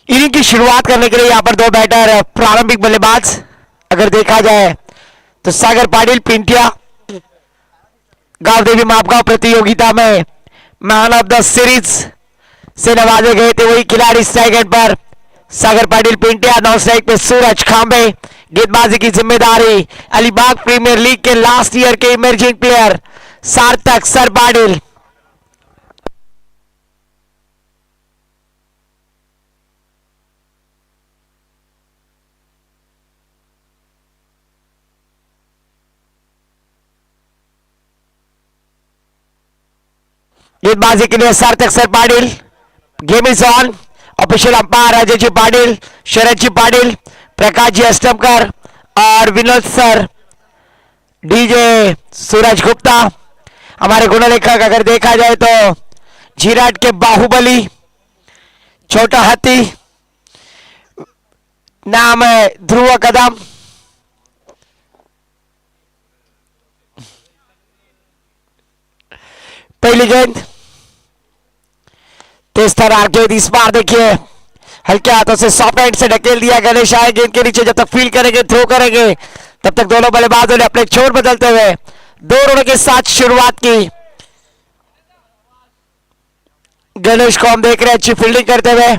Inning की शुरुआत करने के लिए यहाँ पर दो बैटर प्रारंभिक बल्लेबाज अगर देखा जाए तो सागर पाटिल पिंटिया गांव देवी मापगांव प्रतियोगिता में मैन ऑफ द सीरीज से नवाजे गए थे वही खिलाड़ी स्ट्राइक एंड पर सागर पाटिल पिंटिया, नौ स्ट्राइक पे सूरज खांबे। गेंदबाजी की जिम्मेदारी अलीबाग प्रीमियर लीग के लास्ट ईयर के emerging player Sarthak sir Patil. गेंदबाजी के लिए Sarthak sir Patil. Game is on. Official umpire Ajay ji Patil, Sharad ji Patil, Prakash ji Ashtamkar और विनोद सर, डीजे सूरज गुप्ता। हमारे गुणलेखक अगर देखा जाए तो झीराट के बाहुबली छोटा हाथी, नाम है ध्रुव कदम। पहली गेंद तेज तरार गेंद, इस बार देखिए हल्के हाथों से सॉफ्ट हैंड से ढकेल दिया गणेश आए गेंद के नीचे। जब तक फील करेंगे थ्रो करेंगे तब तक दोनों बल्लेबाजों ने अपने छोर बदलते हुए 2 रनों के साथ शुरुआत की। गणेश को हम देख रहे हैं अच्छी फील्डिंग करते हुए।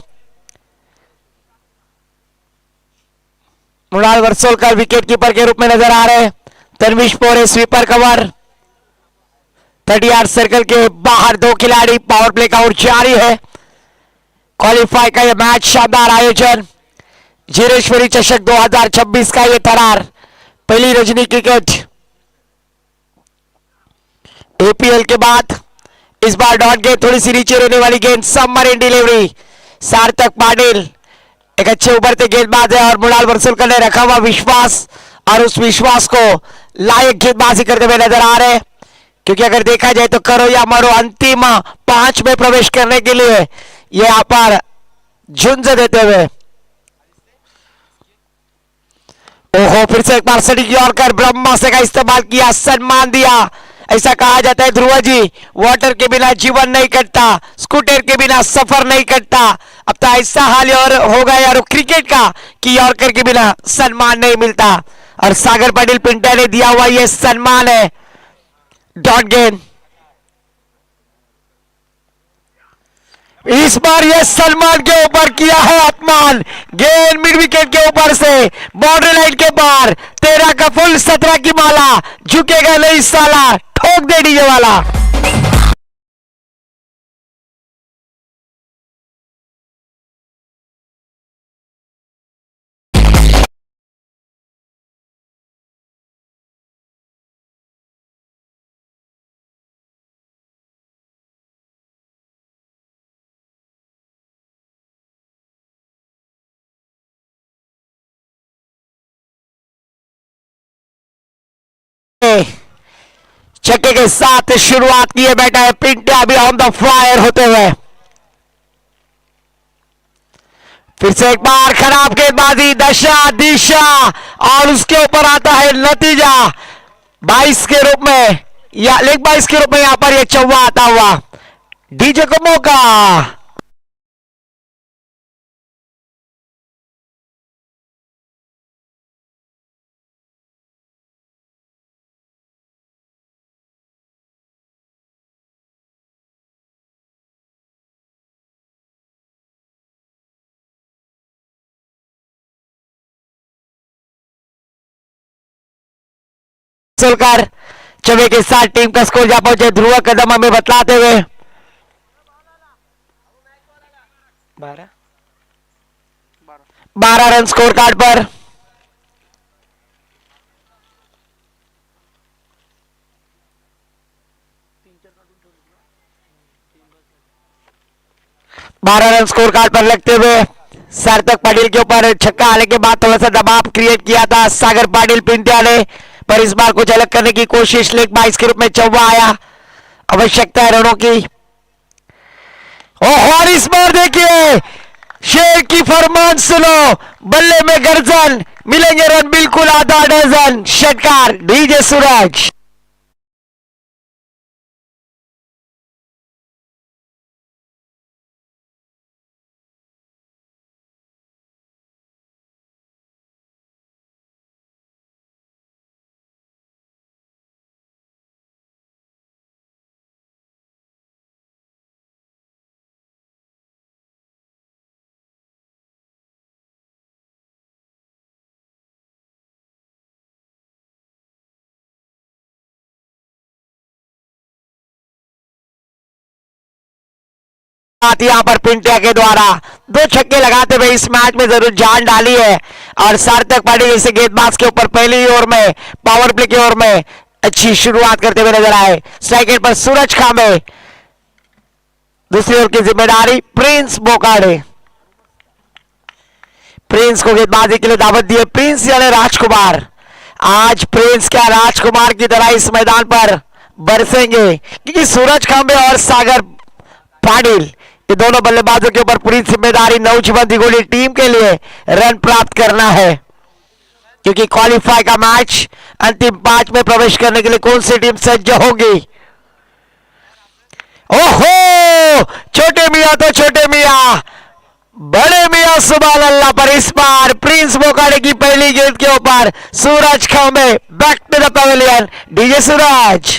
मृणाल वर्सोलकर विकेट कीपर के रूप में नजर आ रहे हैं। तनवीश पोरे स्वीपर कवर। 30 यार्ड सर्कल के बाहर दो खिलाड़ी, पावर प्ले का और जारी है। क्वालिफाई का यह मैच शानदार आयोजन, जीरेश्वरी चषक 2026 का यह तरार पहली रजनी क्रिकेट एपीएल के बाद इस बार डॉट गेंद, थोड़ी सी नीचे रहने वाली गेंद, सबमरीन डिलीवरी। सार्थक पाटिल एक अच्छे उभरते गेंदबाज है और मृणाल वर्सोलकर ने रखा हुआ विश्वास और उस विश्वास को लायक गेंदबाजी करते हुए नजर आ रहे हैं। क्योंकि अगर देखा जाए तो करो या मरो अंतिम 5 में प्रवेश करने के लिए ये यहां पर झुंझ देते हुए, ओहो फिर से एक बार सड़ी यॉर्कर ब्रह्मास्त्र का इस्तेमाल किया, सम्मान दिया। ऐसा कहा जाता है ध्रुव जी, वाटर के बिना जीवन नहीं कटता, स्कूटर के बिना सफर नहीं कटता। अब तो ऐसा हाल और हो गया यार क्रिकेट का कि यॉर्कर के बिना सम्मान नहीं मिलता और सागर पाटिल पिंटिया ने दिया हुआ ये सम्मान है। डॉट गेंद, इस बार यह सलमान के ऊपर किया है अपमान। गेंद मिड विकेट के ऊपर से बॉर्डर लाइन के बाहर, 13 का फुल 17 की माला, झुकेगा नहीं साला, ठोक दे डीजे वाला। छक्के के साथ शुरुआत किए बैठा है पिंटिया भी ऑन द फायर होते हुए। फिर से एक बार खराब गेंदबाजी, दशा दिशा और उसके ऊपर आता है नतीजा 22 के रूप में या लेग 22 के रूप में यहां पर यह चौवा आता हुआ। डीजे को मौका, सोलकर चौबे के साथ टीम का स्कोर जा पहुंचे ध्रुव कदम हमें बतलाते हुए 12 रन स्कोर कार्ड पर। बारह रन स्कोर कार्ड पर लगते हुए सार्थक पाटिल के ऊपर छक्का आने के बाद थोड़ा सा दबाव क्रिएट किया था सागर पाटिल पिंटिया ने, पर इस बार कुछ अलग करने की कोशिश, लेग 22 के रूप में चौवा आया। आवश्यकता है रनों की। और इस बार देखिए शेर की फरमान सुनो, बल्ले में गर्जन, मिलेंगे रन बिल्कुल आधा डजन। षटकार डीजे सूरज। यहाँ पर पिंटिया के द्वारा 2 छक्के लगाते हुए इस मैच में जरूर जान डाली है। और सार्थक पाटिल इसे गेंदबाज के ऊपर पहली ओवर में पावर प्ले की ओवर में अच्छी शुरुआत करते हुए नजर आए। स्ट्राइक रेट पर सूरज खांबे, दूसरी ओवर की जिम्मेदारी प्रिंस बोकाड़े। प्रिंस को गेंदबाजी के लिए दावत दी है प्रिंस यानी राजकुमार। आज प्रिंस क्या राजकुमार की तरह इस मैदान पर बरसेंगे, क्योंकि सूरज खांबे और सागर पाटिल ये दोनों बल्लेबाजों के ऊपर पूरी जिम्मेदारी नौजवान दिगोली टीम के लिए रन प्राप्त करना है, क्योंकि क्वालिफाई का मैच अंतिम 5 में प्रवेश करने के लिए कौन सी टीम सज्ज होगी। ओहो, छोटे मियां तो छोटे मियां, बड़े मियां सुभान अल्लाह पर इस बार प्रिंस बोकाड़े की पहली गेंद के ऊपर Suraj Khambe back to the pavilion. DJ Suraj.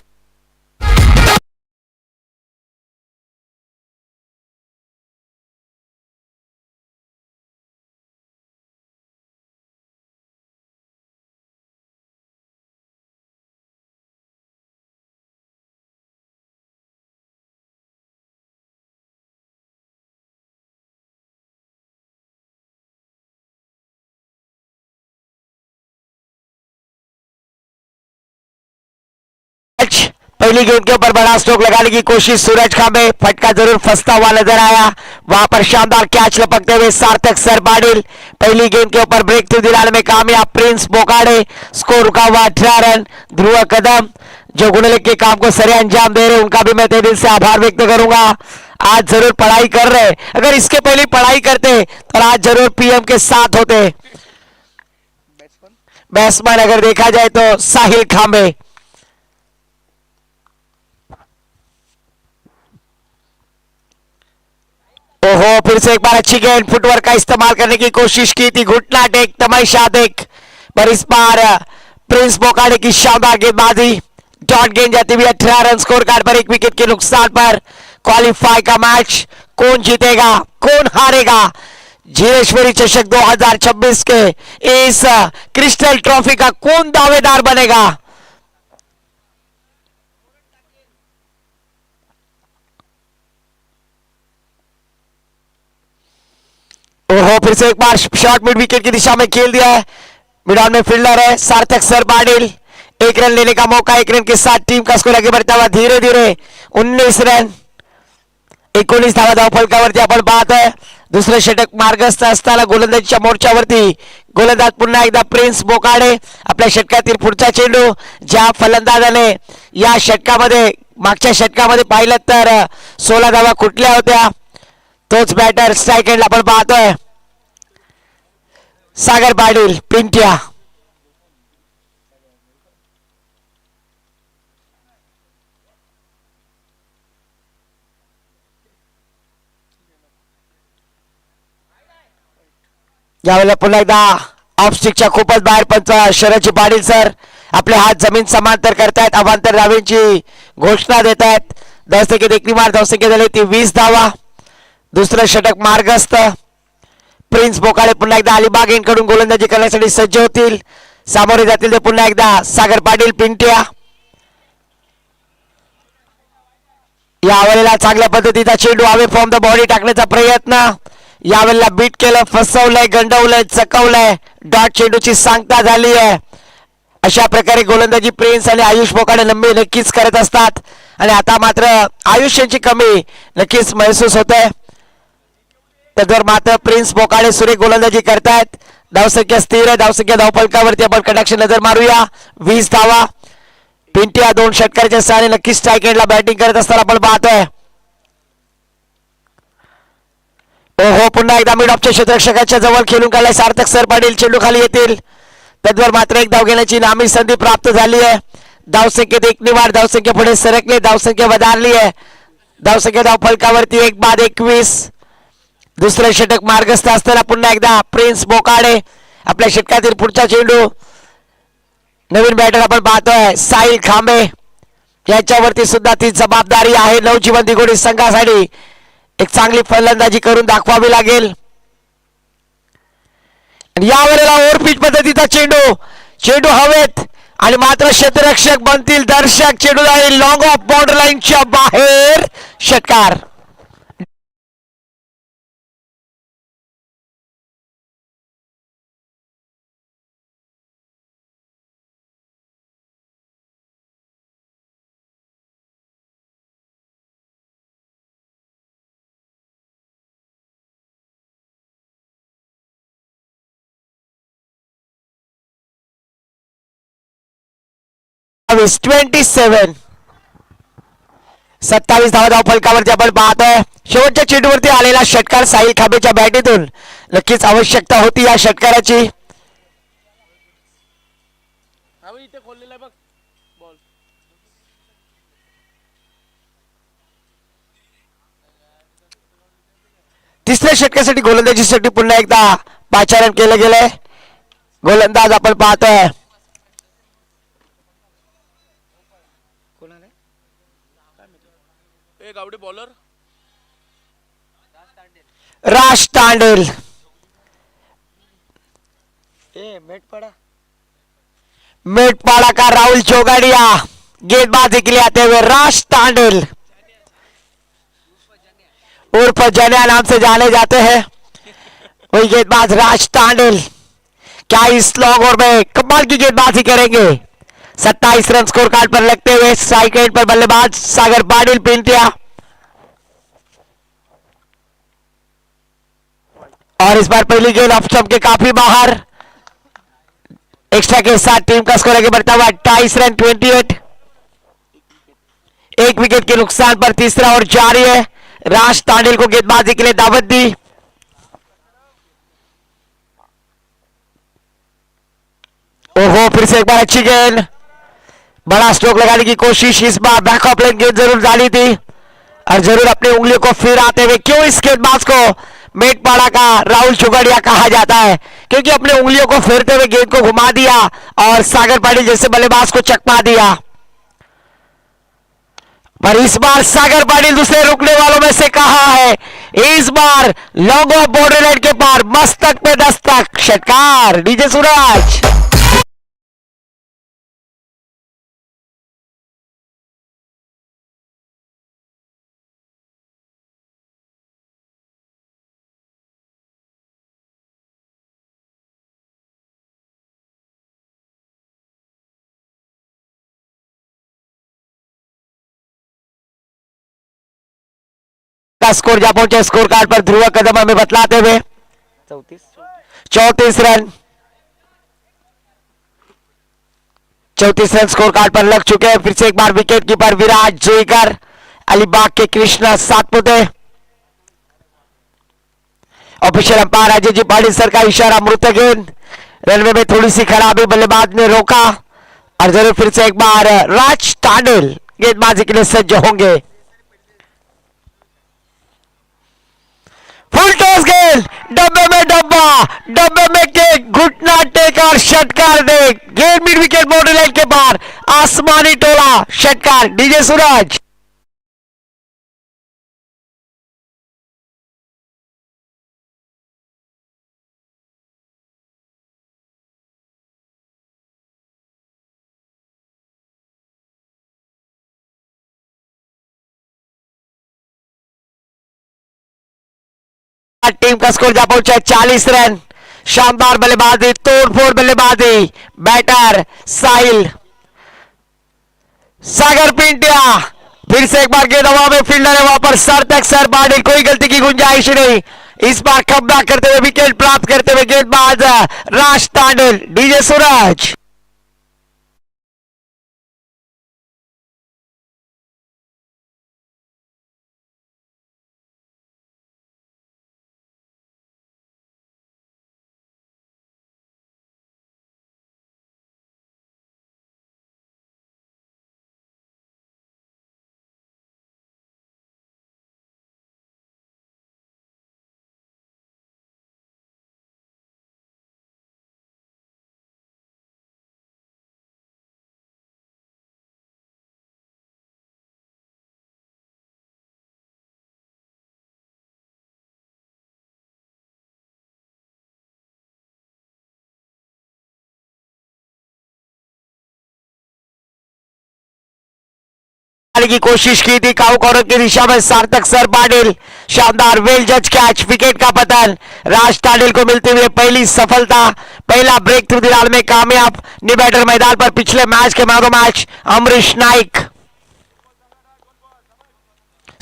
पहली गेंद के ऊपर बड़ा स्ट्रोक लगाने की कोशिश सूरज खांबे, फटका जरूर फंसता हुआ नजर आया। वहां पर शानदार कैच लपकते हुए सार्थक सर पाटिल पहली गेंद के ऊपर ब्रेक थ्रू दिलाने में कामयाब। प्रिंस बोकाड़े स्कोर रुका हुआ 18 रन। ध्रुव कदम जो गुणलेख के काम को सरे अंजाम दे रहे, उनका भी मैं दिल से आभार व्यक्त करूंगा। आज जरूर पढ़ाई कर रहे, अगर इसके पहले पढ़ाई करते तो आज जरूर पीएम के साथ होते। बैट्समैन अगर देखा जाए तो साहिल खांबे। ओहो, फिर से एक बार अच्छी गेंद फुटवर्क का इस्तेमाल करने की कोशिश की थी, घुटना टेक तमाशा देख, पर इस बार प्रिंस बोकाड़े की शानदार गेंदबाजी डॉट गेंद जाती हुई 18 रन स्कोर कार्ड पर 1 विकेट के नुकसान पर। क्वालिफाई का मैच कौन जीतेगा कौन हारेगा, झीलेश्वरी चषक 2026 के इस क्रिस्टल ट्रॉफी का कौन दावेदार बनेगा। ओहो, फिर से एक बार शॉट मिड विकेट की दिशा में खेल दिया है। मिडॉन में फील्डर है सार्थक सर पाटिल, 1 रन लेने का मौका, 1 रन के साथ टीम का स्कोर आगे बढ़ता हुआ धीरे धीरे 19 रन 19 धावा धावफलकावरती आपण पाहत आहे। दुसरे षटक मार्गस्थ असताना गोलंदाजीच्या मोर्चावरती गोलंदाज पुन्हा एकदा प्रिन्स बोकाडे। आपल्या षटकातील पुढचा चेंडू ज्या फलंदाजाने या षटकामध्ये मागच्या षटकामध्ये पाहिलं तर 16 धावा कुठल्या होत्या, तोच बॅटर स्ट्राइक एंडला आपण पाहतोय सागर पाटील पिंट्या। यावेळेला पुन्हा एकदा ऑफ स्टिकच्या खूपच बाहेर पंच शरदजी पाटील सर आपले हात जमीन समांतर करतायत, अवांतर धावेची घोषणा देत आहेत। 10 सेकंद एकरी मार 10 सेकंद झाले ती 20 धावा। दुसरं षटक मार्गस्थ, प्रिन्स बोकाडे पुन्हा एकदा अलिबाग यांकडून गोलंदाजी करण्यासाठी सज्ज होतील, सामोरे जातील ते पुन्हा एकदा सागर पाटील पिंट्या। यावेळेला चांगल्या पद्धतीचा चेंडू हवे फ्रॉम द बॉडी टाकण्याचा प्रयत्न, यावेळेला बीट केलं, फसवलंय, गंडवलंय, चकवलंय, डॉट चेंडूची सांगता झाली आहे। अशा प्रकारे गोलंदाजी प्रिन्स आणि आयुष बोकाडे लंबी नक्कीच करत असतात आणि आता मात्र आयुष्याची कमी नक्कीच महसूस होते। त्यावर मात्र प्रिन्स बोकाडे सुरेख गोलंदाजी करतायत। धावसंख्या स्थिर आहे, धावसंख्या धावफलकावरती आपण कटाक्ष नजर मारूया। 20 धावा, पिंट्या 2 षटकाराच्या सहाय्याने नक्कीच स्ट्राइक एंडला बॅटिंग करत असताना आपण पाहतोय। ओहो, पुन्हा एकदा मिड ऑफच्या क्षेत्ररक्षकाच्या जवळ खेळून काढलाय सार्थक सर पाटील, चेंडू खाली येतील, त्यावर मात्र एक धाव घेण्याची नामी संधी प्राप्त झाली आहे। धावसंख्येत 1 निवाड, धावसंख्या पुढे सरकले, धावसंख्या वधारली आहे, धावसंख्या धावफलकावरती 1 बाद 21। दुसरे षटक मार्गस्थ असताना पुन्हा एकदा प्रिन्स बोकाडे, आपल्या षटकातील पुढचा चेंडू नवीन बॅटर आपण पाहतोय साहिल खांबे, याच्यावरती सुद्धा ती जबाबदारी आहे नवजीवन दिघोडी संघासाठी एक चांगली फलंदाजी करून दाखवावी लागेल। यावेळेला ओव्हरपिच पद्धतीचा चेंडू हवेत आणि मात्र क्षेत्ररक्षक बनतील दर्शक, चेंडू जाईल लॉंग ऑफ बाउंड्री लाईनच्या बाहेर, षटकार। 27. 27 धावा धाव फलकावरती आपण पाहतोय. शेवटच्या चेंडूवरती आलेला षटकार साहिल खाबेच्या बॅटीतून. नक्कीच आवश्यकता होती या षटकाराची. तिसऱ्या षटकासाठी गोलंदाजीसाठी पुन्हा एकदा पाचारण केलं गेलंय. गोलंदाज आपण पाहतोय गावडे बॉलर राज तांडेल. मेटपाड़ा का राहुल चौगाड़िया गेंदबाजी के लिए आते हुए राज तांडेल उर्फ जनिया नाम से जाने जाते हैं वही गेंदबाज राज तांडेल. क्या इस लॉन्ग ओवर में कमाल की गेंदबाजी करेंगे. 27 रन स्कोर कार्ड पर लगते हुए स्ट्राइक रेट पर बल्लेबाज सागर पाटिल पिंटिया. और इस बार पहली गेंद ऑफ स्टंप के काफी बाहर. एक्स्ट्रा के साथ टीम का स्कोर आगे बढ़ता हुआ 28 रन 28. एक विकेट के नुकसान पर तीसरा ओवर जारी है. राज तांडेल को गेंदबाजी के लिए दावत दी. ओहो फिर से एक बार अच्छी गेंद. बड़ा स्ट्रोक लगाने की कोशिश. इस बार बैकअप लाइन गेंद जरूर डाली थी और जरूर अपनी उंगलियों को फिर आते हुए. क्यों इस गेंदबाज को मेटपाड़ा का राहुल चौगाड़िया कहा जाता है. क्योंकि अपने उंगलियों को फेरते हुए गेंद को घुमा दिया और सागर पाटिल जैसे बल्लेबाज को चकमा दिया. पर इस बार सागर पाटिल दूसरे रुकने वालों में से कहा है. इस बार लॉन्ग ऑफ बॉर्डर लाइन के पार मस्तक पे दस्तक. षटकार डीजे सूरज. का स्कोर जा पहुंचे स्कोर कार्ड पर ध्रुव कदम हमें बतलाते हुए 34 रन. 34 रन स्कोर कार्ड पर लग चुके हैं. फिर से एक बार विकेट कीपर विराट जोईकर. अलीबाग के Krishna Satpute. Official umpire Ajay ji Patil sir का इशारा मृत गेंद. रनवे में थोड़ी सी खराबी बल्लेबाज ने रोका और जरूर फिर से एक बार राज तांडेल गेंदबाजी के लिए सज्ज होंगे. फुल टॉस गेंद. डब्बे में डब्बा. डब्बे में केक. घुटना टेक और षटकार दे. गेंद मिड विकेट बॉर्डर लाइन के पार. आसमानी टोला. षटकार डीजे सूरज. टीम का स्कोर जा पहुंचा 40 रन. शानदार बल्लेबाजी. तोड़फोड़ बल्लेबाजी. बैटर साहिल सागर पिंटिया. फिर से एक बार गेंद हवा में. फील्डर है वहां पर सर तक सर पाटिल. कोई गलती की गुंजाइश नहीं. इस बार कमबैक करते हुए विकेट प्राप्त करते हुए गेंदबाज राज तांडेल. डीजे सूरज. की कोशिश की थी काउ कॉर्नर की दिशा में. सार्थक सर पाटिल. शानदार वेल जज कैच. विकेट का पतन. राज तांडेल को मिलते हुए पहली सफलता. पहला ब्रेक थ्रू दिलाने में कामयाब. न्यू बैटर मैदान पर पिछले मैच के match match Amrish Naik.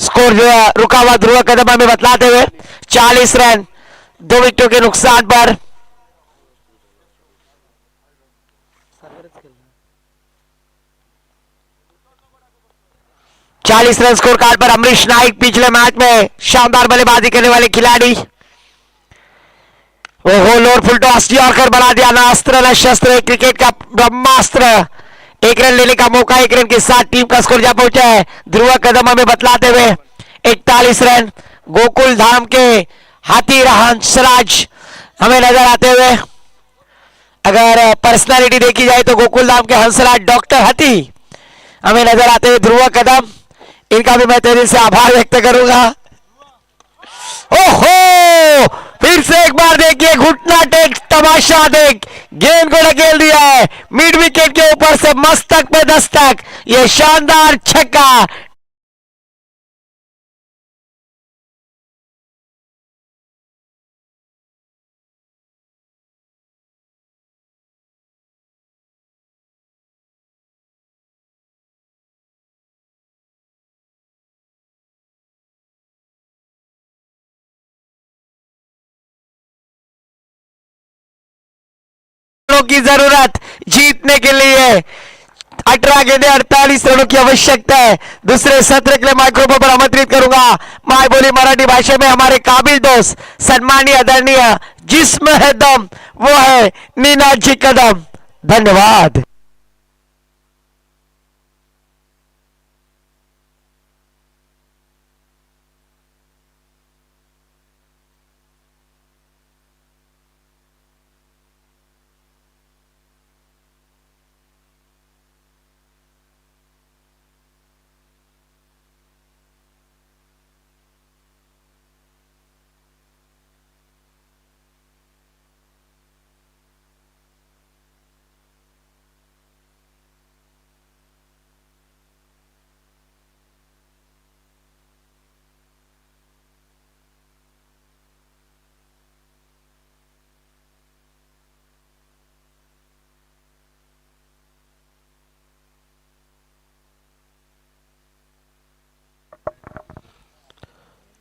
Score जो है रुका हुआ ध्रुव कदम हमें बतलाते हुए 40 रन 2 विकेटों के नुकसान पर. 40 रन स्कोर कार्ड पर अमरीश नाइक पिछले मैच में शानदार बल्लेबाजी करने वाले खिलाड़ी। ओहो लोअर फुल टॉस यॉर्कर बना दिया, ना अस्त्र न शस्त्र, क्रिकेट का ब्रह्मास्त्र। एक रन लेने का मौका, एक रन के साथ टीम का स्कोर जा पहुंचा है। ध्रुव कदम हमें बतलाते हुए 41 रन। गोकुल धाम के हाथी हंसराज हमें नजर आते हुए, अगर पर्सनालिटी देखी जाए तो गोकुल धाम के हंसराज डॉक्टर हाथी हमें नजर आते हुए। ध्रुव कदम, इनका भी मैं तेजी से आभार व्यक्त करूंगा। ओहो फिर से एक बार देखिए, घुटना टेक तमाशा देख, गेंद को ढकेल दिया है मिड विकेट के ऊपर से, मस्तक पे दस्तक, ये शानदार छक्का। की जरूरत जीतने के लिए 18 गेंदे 48 रनों की आवश्यकता है। दूसरे सत्र के लिए माइक्रोफोन पर आमंत्रित करूंगा माय बोली मराठी भाषा में हमारे काबिल दोस्त, सम्मानीय आदरणीय, जिसमें है दम वो है नीनाजी कदम। धन्यवाद।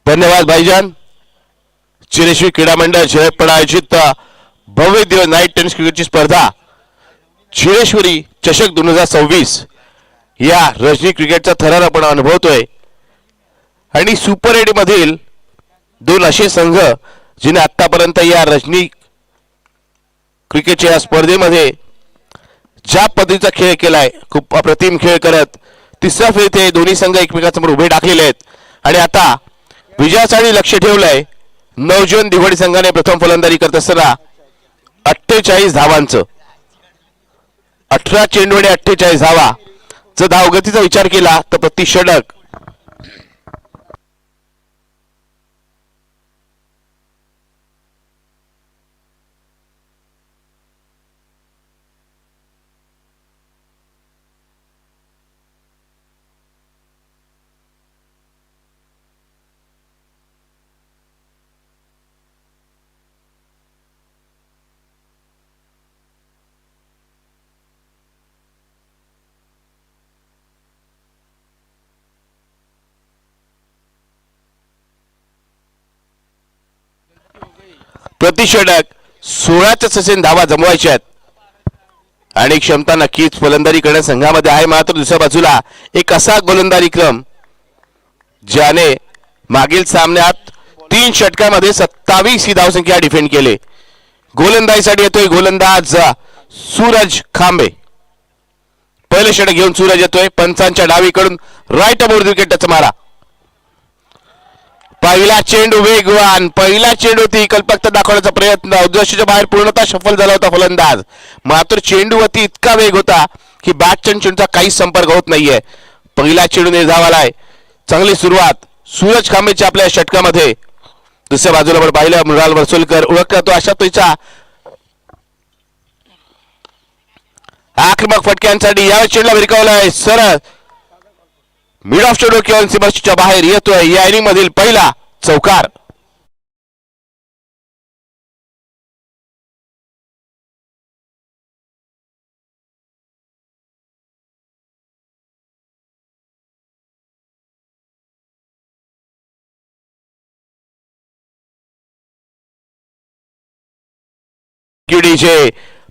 धन्यवाद भाईजान। चिरेश्वरी क्रीडा मंडळ जयपड आयोजित भव्य दिवस नाईट टेनिस क्रिकेटची स्पर्धा चिरेश्वरी चषक 2026 या रजनी क्रिकेटचा थरार आपण अनुभवतोय। आणि सुपर 8 मधील 2 असे संघ जिने आतापर्यंत या रजनी क्रिकेटच्या स्पर्धेमध्ये ज्या पद्धतीचा खेळ केलाय, खूप अप्रतिम खेळ करत तिसऱ्या फेरीत हे दोन्ही संघ एकमेकांसमोर उभे टाकलेले आहेत। आणि आता विजयासाठी लक्ष ठेवलंय नवजीवन दिवडी संघाने प्रथम फलंदाजी करत असताना 48 धावांचं, 18 चेंडू आणि 48 धावा। जर धावगतीचा विचार केला तर प्रति षटक प्रति षटक 16च्या ससेन धावा जमवायच्या आहेत। आणि क्षमता नक्कीच फलंदाजी करण्याच्या संघामध्ये आहे। मात्र दुसऱ्या बाजूला एक असा गोलंदाजी क्रम ज्याने मागील सामन्यात 3 षटकांमध्ये 27 ही धावसंख्या डिफेंड केले। गोलंदाजीसाठी येतोय गोलंदाज सूरज खांबे। पहिले षटक घेऊन सूरज येतोय पंचांच्या डावीकडून, राईट अबोर्ड विकेटचा मारा। पहिला चेंडू वेगवान, पहिला चेंडू ती कल्पकता दाखवण्याचा प्रयत्न, उद्देशाच्या बाहेर पूर्णतः सफल झाला होता फलंदाज। मात्र चेंडूवरती इतका वेग होता की बॅटच्या चेंडूचा काहीच संपर्क होत नाहीये। पहिला चेंडू निर्धावालाय, चांगली सुरुवात सूरज खांबेच्या आपल्या षटकामध्ये। दुसऱ्या बाजूला पण पाहिलं मृणाल वर्सोलकर, ओळखला तो अशा तोचा आक्रमक फटक्यांसाठी या चेंडूला भिरकावलाय सरळ मिड ऑफ स्टेडियम किंवा सीमारेषेच्या बाहेर येतोय। या इनिंग मधील पहिला चौकार।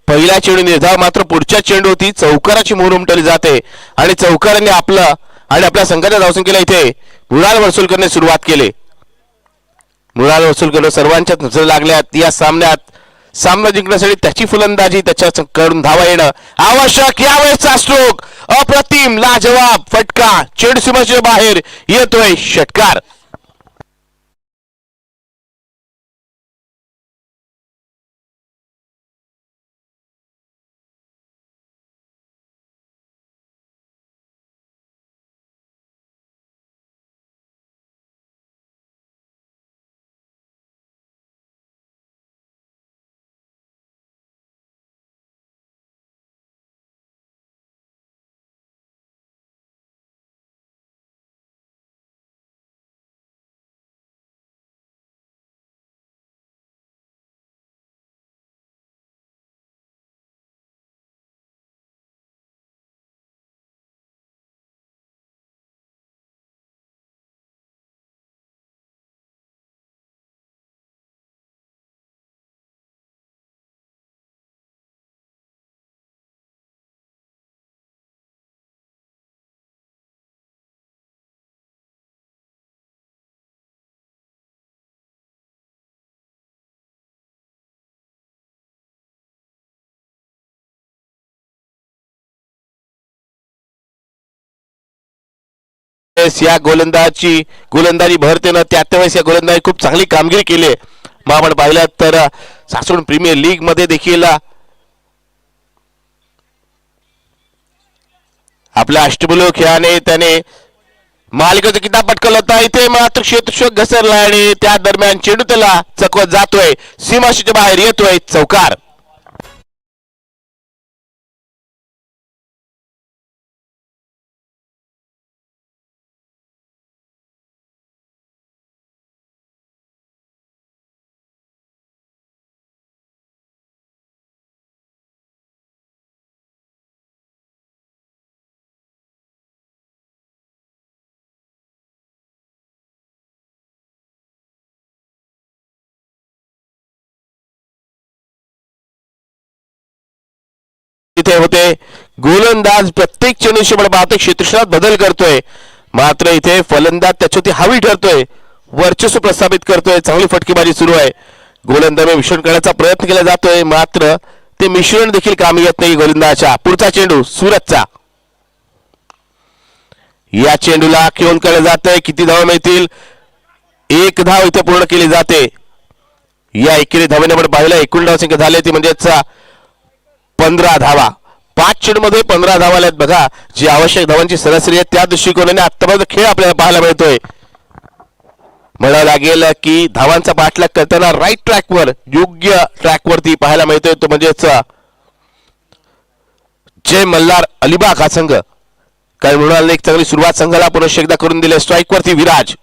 पहिला चेंडू निर्धाव, मात्र पुढच्या चेंडूवरती चौकाराची मोहर उमटली जाते आणि चौकाराने आपलं आणि आपल्या संघाच्या धावसंख्येला इथे मुळाल वसूल करण्यास सुरुवात केली. मुळाल वसूल करून सर्वांच्या नजर लागल्यात. या सामन्यात सामना जिंकण्यासाठी त्याची फलंदाजी, त्याच्याकडून धावा येणं आवश्यक. यावेळेसचा स्ट्रोक अप्रतिम, लाजवाब फटका, चेंडू सीमाच्या बाहेर येतोय, षटकार. या गोलंदाजी भरते ना, त्यावेळेस या गोलंदाजी खूप चांगली कामगिरी केली. मग आपण पाहिलं तर सासवड प्रीमियर लीग मध्ये देखील आपल्या अष्टबुल खेळाने त्याने मालिकेचा किताब पटकवला होता. इथे मात्र क्षेत्ररक्षक घसरला आणि त्या दरम्यान चेंडू त्याला चकवत जातोय, सीमाशीच्या बाहेर येतोय, चौकार. इथे होते गोलंदाज प्रत्येक चेंडूशी पाहतो क्षेत्रक्षणात बदल करतोय, मात्र इथे फलंदाज त्याच्यावरती हावी ठरतोय, वर्चस्व प्रस्थापित करतोय. चांगली फटकेबाजी सुरू आहे. गोलंदाज मिश्रण करण्याचा प्रयत्न केला जातोय, मात्र ते मिश्रण देखील कामी येत नाही गोलंदाजाच्या. पुढचा चेंडू सुरतचा. या चेंडूला खेळून केलं जातंय. किती धावा मिळतील? एक धाव इथे पूर्ण केली जाते. या एकेरी धावेने आपण पाहिलं एकूण धावसंख्या झाली ती म्हणजेच 15 धावा. 5 चेंडू मध्ये 15 धावा आल्यात बघा. जी आवश्यक धावांची सरासरी आहे त्या दृष्टिकोनाने आतापर्यंत खेळ आपल्याला पाहायला मिळतोय. म्हणावं लागेल की धावांचा पाठलाग करताना राईट ट्रॅकवर, योग्य ट्रॅकवरती पाहायला मिळतोय तो म्हणजेच जय मल्हार अलिबाग हा संघ. काय म्हणून एक चांगली सुरुवात संघाला पुनश्च एकदा करून दिले. स्ट्राईक वरती विराज.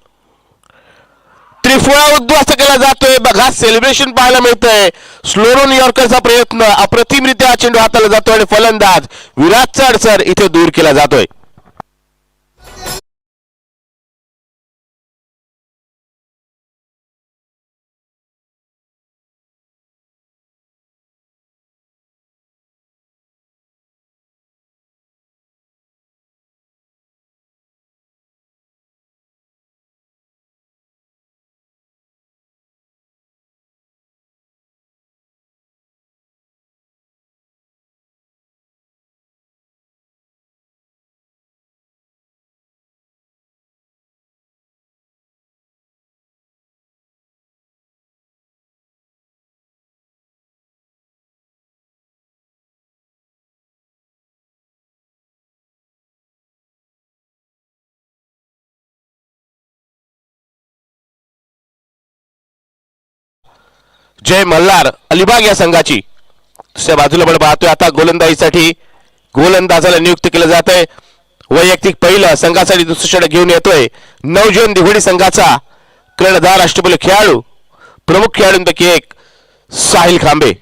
त्रिफळा उद्ध्वस्त केला जातोय बघा. सेलिब्रेशन पाहायला मिळतंय. स्लोरो न्यूयॉर्करचा प्रयत्न अप्रतिमरित्या चेंडू हाताला जातोय आणि फलंदाज विराजचा अडसर इथे दूर केला जातोय. जय मल्हार अलिबाग या संघाची. दुसऱ्या बाजूला आपण पाहतोय आता गोलंदाजीसाठी गोलंदाजाला नियुक्त केलं जात आहे. वैयक्तिक पहिलं संघासाठी दुसरं षटक घेऊन येतोय नवजीवन दिघोडी संघाचा कर्णधार अष्टपैलू खेळाडू, प्रमुख खेळाडूंपैकी एक साहिल खांबे.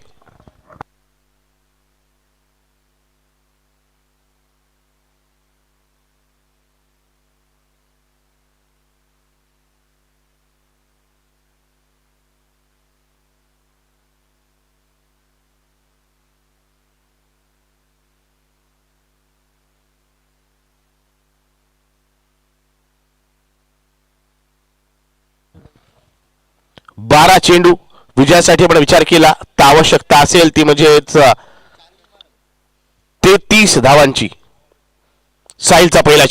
12 चेंडू विजयासाठी आपण विचार केला तर आवश्यकता असेल ती म्हणजेच 33 धावांची. साहिलचा पहिला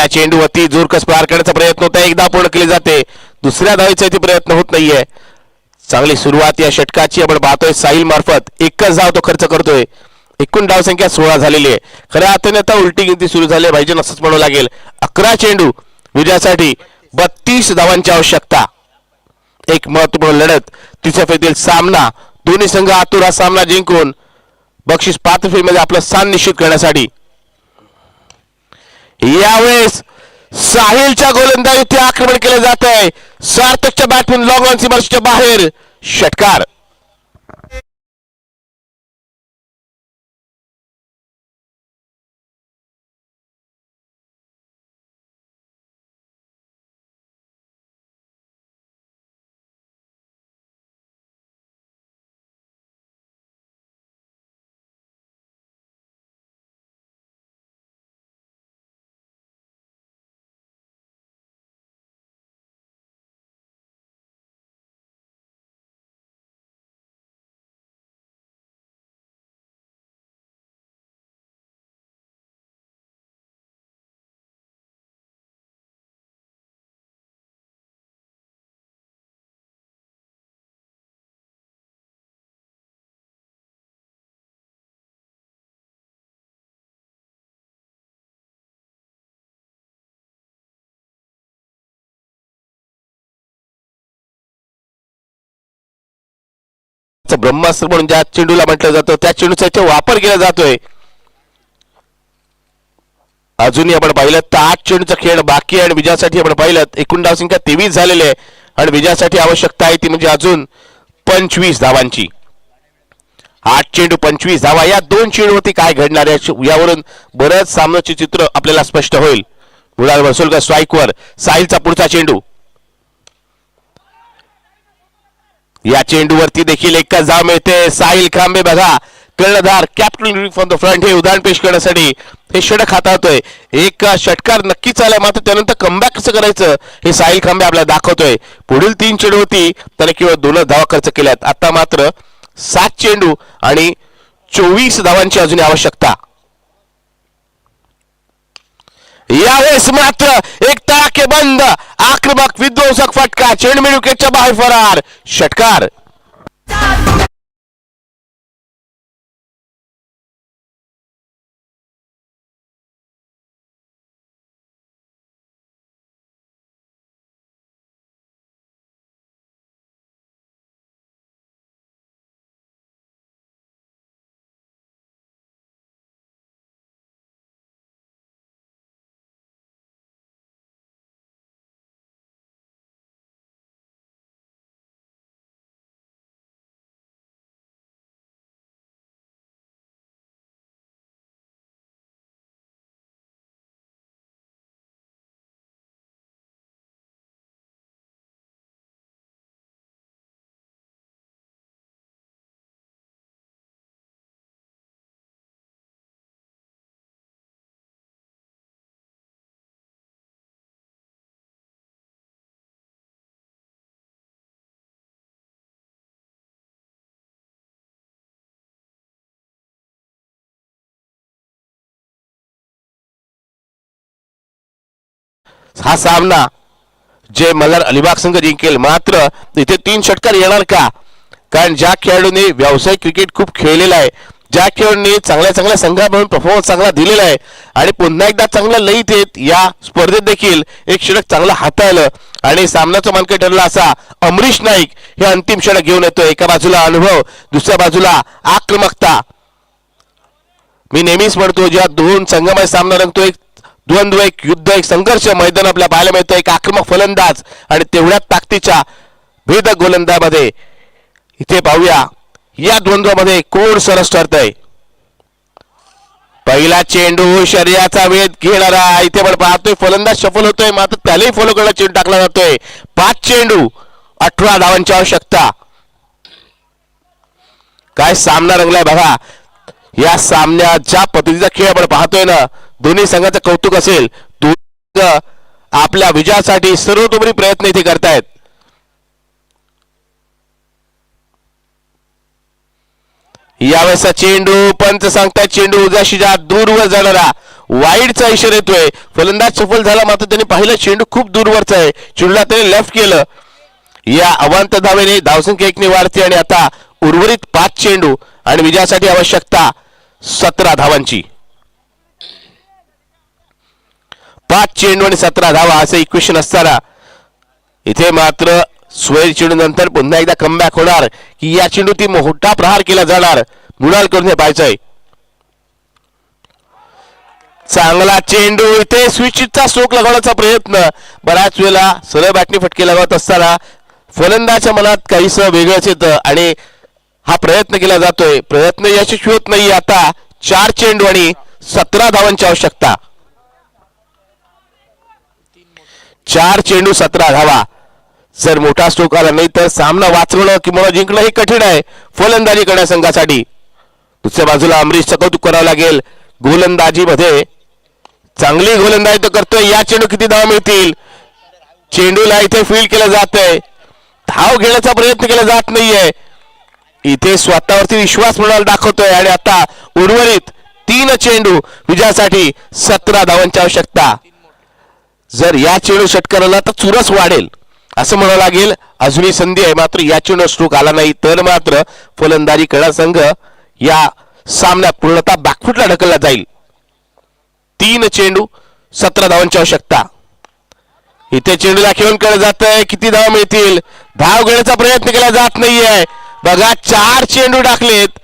चेंडू अति जोरकस प्रहार करण्याचा प्रयत्न होता, एकदा पूर्ण केले जाते, दुसऱ्या धावेचा प्रयत्न होत नाहीये. चांगली सुरुवात या षटकाची आपण पाहतोय. साहिल मार्फत एकच धाव तो खर्च करतोय. एकूण धाव संख्या 16 झालेली आहे. खऱ्या अर्थाने आता उलटी गिनती सुरू झाली पाहिजे असंच म्हणावं लागेल. 11 चेंडू विजयासाठी 32 धावांची आवश्यकता. एक महत्वपूर्ण लढत तिसऱ्या फेरीतील सामना. दोन्ही संघ आतुर हा सामना जिंकून बक्षीस पात्र फेरीमध्ये आपलं स्थान निश्चित करण्यासाठी. यावेळेस साहिलच्या गोलंदाजीत आक्रमण केले जात आहे. सार्थकच्या बॅटमॅन लॉंग ऑन सीमारेषेच्या बाहेर षटकार. ब्रह्मास्त्र म्हणून ज्या चेंडूला म्हटलं जातं त्या चेंडूचा इथे वापर केला जातोय. अजूनही आपण पाहिलं तर 8 चेंडूचा खेळ बाकी आहे आणि विजयासाठी आपण पाहिलं एकूण धाव संख्या 23 झालेली आहे आणि विजयासाठी आवश्यकता आहे ती म्हणजे अजून 25 धावांची. 8 चेंडू 25 धावा. या 2 चेंडूवरती काय घडणार आहे यावरून बरंच सामन्याचे चित्र आपल्याला स्पष्ट होईल. मुलाल वसुलकर स्ट्राईकवर. साहिलचा पुढचा चेंडू. या चेंडूवरती देखील एकच धाव मिळते. साहिल खांबे बघा कर्णधार कॅप्टन फ्रॉम द फ्रंट हे उदाहरण पेश करण्यासाठी हे षटक हाताळतोय. एक षटकार नक्कीच आलाय मात्र त्यानंतर कमबॅक कसं करायचं हे साहिल खांबे आपल्याला दाखवतोय. पुढील 3 चेंडूवरती त्याने केवळ 2 धावा खर्च केल्यात. आता मात्र 7 चेंडू आणि 24 धावांची अजून आवश्यकता. यावेळेस मात्र एक तडाखेबंद आक्रमक विध्वंसक फटका. चेंडू विकेटच्या बाहेर फरार. षटकार. हा सामना जे मल्हार अलिबाग संघ जिंकेल. मात्र इथे 3 षटकार येणार का? कारण ज्या खेळाडूंनी व्यावसायिक क्रिकेट खूप खेळलेला आहे, ज्या खेळाडूंनी चांगल्या चांगल्या संघामधून परफॉर्मन्स चांगला दिलेला आहे आणि पुन्हा एकदा चांगला लईत येत या स्पर्धेत देखील एक षटक चांगला हाताळलं आणि सामन्याचा मानकरी ठरला असा अमरीश नाईक हे अंतिम षटक घेऊन येतो. एका बाजूला अनुभव, दुसऱ्या बाजूला आक्रमकता. मी नेहमीच म्हणतो ज्या 2 संघामध्ये सामना रंगतो एक द्वंद्व, एक युद्ध, एक संघर्ष मैदान आपल्याला पाहायला मिळतं. एक आक्रमक फलंदाज आणि तेवढ्याच ताकदीच्या भेदक गोलंदाजामध्ये. इथे पाहूया या द्वंद्वामध्ये कोण सरस ठरतंय. पहिला चेंडू शर्यतीचा वेध घेणारा. इथे आपण पाहतोय फलंदाज सफल होतोय मात्र त्यालाही फॉलो करण्याचा चेंडू टाकला जातोय. 5 चेंडू 18 धावांची आवश्यकता. काय सामना रंगलाय बघा. या सामन्याच्या पद्धतीचा खेळ आपण पाहतोय ना, दोन्ही संघाचं कौतुक असेल. दोन्ही आपल्या विजयासाठी सर्वतोपरी प्रयत्न इथे करतायत. यावेळेसचा चेंडू पंच सांगताय चेंडू उजाशीच्या दूरवर जाणारा वाईडचा इशारा येतोय. फलंदाज सफल झाला मात्र त्यांनी पाहिलं चेंडू खूप दूरवरचा आहे. चेंडूला त्याने लेफ्ट केलं. या अवांत धावेने धावसंख्या 1 ने वाढते आणि आता उर्वरित 5 चेंडू आणि विजयासाठी आवश्यकता 17 धावांची. 5 चेंडू आणि 17 धावा असं इक्वेशन असताना इथे मात्र स्वेर चेंडू नंतर पुन्हा एकदा कमबॅक होणार की या चेंडू ती मोठा प्रहार केला जाणार. मुलाल करून हे पाहायचंय. चांगला चेंडू इथे स्विचचा स्ट्रोक लगावण्याचा प्रयत्न. बऱ्याच वेळेला सरळ बॅटने फटके लगावत असताना फलंदाजाच्या मनात काहीसं वेगळंच येतं आणि हा प्रयत्न केला जातोय. प्रयत्न यशस्वी होत नाही. आता 4 चेंडू आणि 17 धावांची आवश्यकता. 4 चेंडू 17 धावा. जर मोठा स्ट्रोक आला नाही तर सामना वाचवणं किंवा जिंकणं हे कठीण आहे फलंदाजी करण्या संघासाठी. दुसऱ्या बाजूला अमरीशचं कौतुक करावं लागेल. गोलंदाजीमध्ये चांगली गोलंदाजी तो करतोय. या चेंडू किती धावा मिळतील. चेंडूला इथे फील्ड केलं जातंय. धाव घेण्याचा प्रयत्न केला जात नाहीये. इथे स्वतःवरती विश्वास म्हणाला दाखवतोय आणि आता उर्वरित 3 चेंडू विजयासाठी 17 धावांची आवश्यकता. जर या चेंडू षटकाराला तर चुरस वाढेल असं म्हणावं लागेल. अजूनही संधी आहे मात्र या चेंडू स्ट्रोक आला नाही तर मात्र फलंदाजी करणारा संघ या सामन्यात पूर्णतः बॅकफुटला ढकलला जाईल. 3 चेंडू 17 धावांची आवश्यकता. इथे चेंडूला खेळून केलं जात आहे. किती धावा मिळतील. धाव घेण्याचा प्रयत्न केला जात नाहीये. बघा 4 चेंडू टाकलेत.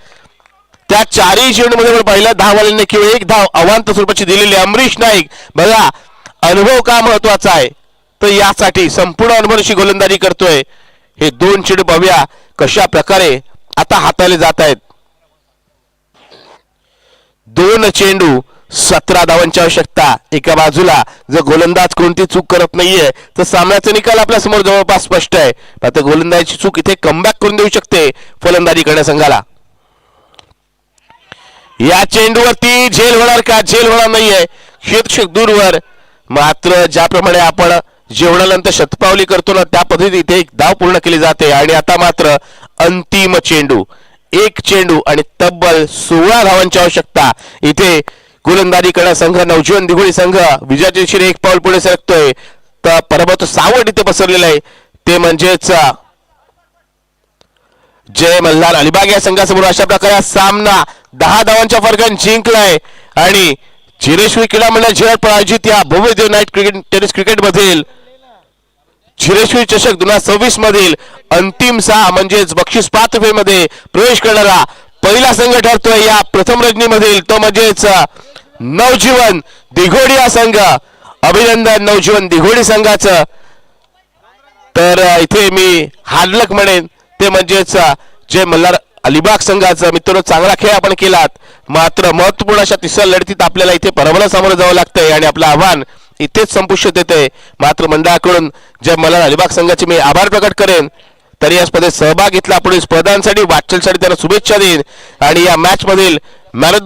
त्या 4ही चेंडू मध्ये पाहिलं धाववाल्यांनी केवळ 1 धाव अवांत स्वरूपाची दिलेली. अमरीश नाईक बघा अनुभव का महत्वाचा आहे तर यासाठी संपूर्ण अनुभवाची गोलंदाजी करतोय. हे 2 चेंडू पाहूया कशा प्रकारे आता हाताळले जात आहेत. 2 चेंडू 17 धावांची आवश्यकता. एका बाजूला जर गोलंदाज कोणती चूक करत नाहीये तर सामन्याचा निकाल आपल्या समोर जवळपास स्पष्ट आहे. आता गोलंदाजीची चूक इथे कमबॅक करून देऊ शकते फलंदाजी करण्या संघाला. या चेंडूवरती झेल होणार का. झेल होणार नाहीये. क्षेत्ररक्षक दूरवर. मात्र ज्याप्रमाणे आपण जेवणानंतर शतपावली करतो ना त्या पद्धतीने इथे एक धाव पूर्ण केली जाते आणि आता मात्र अंतिम चेंडू. 1 चेंडू आणि तब्बल 16 धावांची आवश्यकता. इथे गोलंदाजी करणारा संघ नवजीवन दिघोळी संघ विजयाच्या दिशेने 1 पाऊल पुढे सरकतोय. तर पराभूत सावट इथे पसरलेलं आहे ते म्हणजेच जय मल्हार अलिबाग या संघासमोर. अशा प्रकारे सामना 10 धावांच्या फरकाने जिंकलाय आणि झिरेश्वरी क्रीडा मंडळ झिरड आयोजित या भव्य नाईट क्रिकेट टेनिस क्रिकेट मधील झिरेश्वरी चषक 2026 मधील अंतिम 6 म्हणजेच बक्षीस पात्र फेरीमध्ये प्रवेश करणारा पहिला संघ ठरतोय या प्रथम रजनीमधील. तो म्हणजेच नवजीवन दिघोडी हा संघ. अभिनंदन नवजीवन दिघोडी संघाचं. तर इथे मी हार्डलक म्हणेन ते म्हणजेच जय मल्हार अलिबाग संघाचं. मित्रांनो चांगला खेळ आपण केलात मात्र महत्वपूर्ण अशा तिसऱ्या लढतीत आपल्याला इथे पराभवाला सामोरं जावं लागतंय आणि आपलं आव्हान इथेच संपुष्टात येते. मात्र मंडळाकडून जय मल्हार अलिबाग संघाचे मी आभार प्रकट करेन. तरी या स्पर्धेत सहभाग घेतला. पुढील स्पर्धांसाठी वाटचालीसाठी त्यांना शुभेच्छा देईन आणि या मॅच मधील मॅन ऑफ द